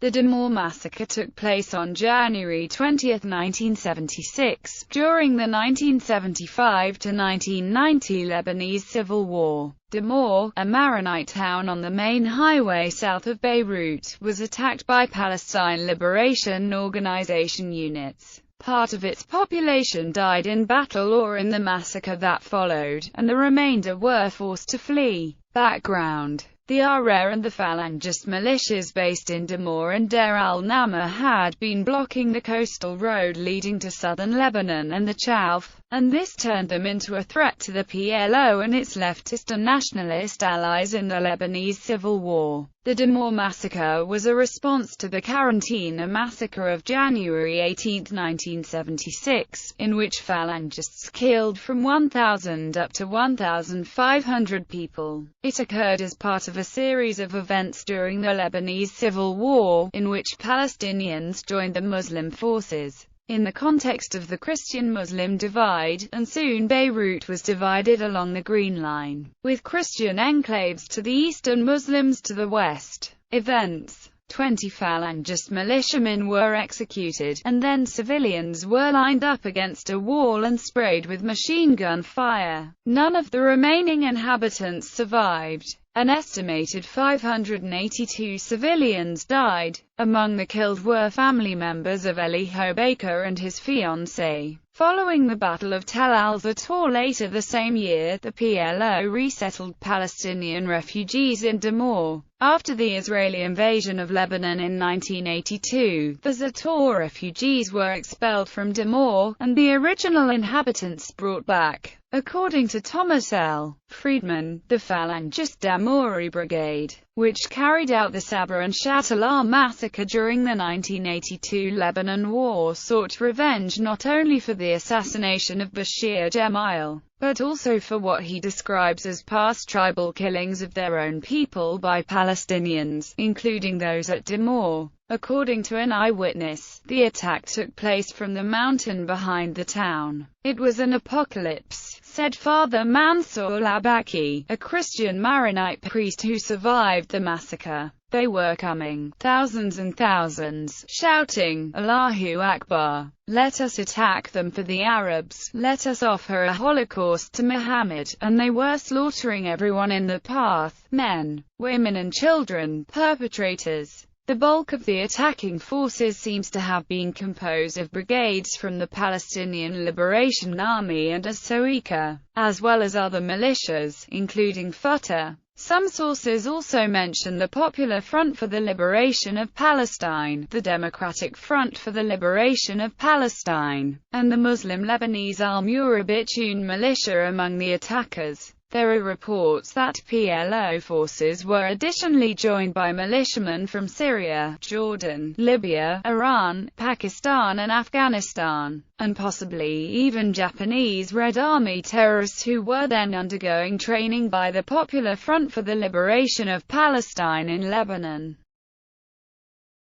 The Damour massacre took place on January 20, 1976, during the 1975–1990 Lebanese Civil War. Damour, a Maronite town on the main highway south of Beirut, was attacked by Palestine Liberation Organization units. Part of its population died in battle or in the massacre that followed, and the remainder were forced to flee. Background: the Ahrar and the Falangist militias based in Damour and Deir al-Namah had been blocking the coastal road leading to southern Lebanon and the Chouf, and this turned them into a threat to the PLO and its leftist and nationalist allies in the Lebanese Civil War. The Damour massacre was a response to the Quarantina massacre of January 18, 1976, in which Falangists killed from 1,000 up to 1,500 people. It occurred as part of a series of events during the Lebanese Civil War, in which Palestinians joined the Muslim forces. In the context of the Christian-Muslim divide, and soon Beirut was divided along the Green Line, with Christian enclaves to the east and Muslims to the west. Events: 20 Falangist militiamen were executed, and then civilians were lined up against a wall and sprayed with machine gun fire. None of the remaining inhabitants survived. An estimated 582 civilians died. Among the killed were family members of Eliho Baker and his fiancée. Following the Battle of Tel al-Zator later the same year, the PLO resettled Palestinian refugees in Damour. After the Israeli invasion of Lebanon in 1982, the Zator refugees were expelled from Damour, and the original inhabitants brought back. According to Thomas L. Friedman, the Falangist Damouri Brigade, which carried out the Sabra and Shatila massacre during the 1982 Lebanon War, sought revenge not only for the assassination of Bashir Gemayel, but also for what he describes as past tribal killings of their own people by Palestinians, including those at Damour. According to an eyewitness, the attack took place from the mountain behind the town. It was an apocalypse, said Father Mansour Labaki, a Christian Maronite priest who survived the massacre. They were coming, thousands and thousands, shouting, "Allahu Akbar! Let us attack them for the Arabs, let us offer a holocaust to Muhammad," and they were slaughtering everyone in the path, men, women and children, perpetrators. The bulk of the attacking forces seems to have been composed of brigades from the Palestinian Liberation Army and As-Sawika, as well as other militias, including Fatah. Some sources also mention the Popular Front for the Liberation of Palestine, the Democratic Front for the Liberation of Palestine, and the Muslim Lebanese Al-Murabitun militia among the attackers. There are reports that PLO forces were additionally joined by militiamen from Syria, Jordan, Libya, Iran, Pakistan and Afghanistan, and possibly even Japanese Red Army terrorists who were then undergoing training by the Popular Front for the Liberation of Palestine in Lebanon.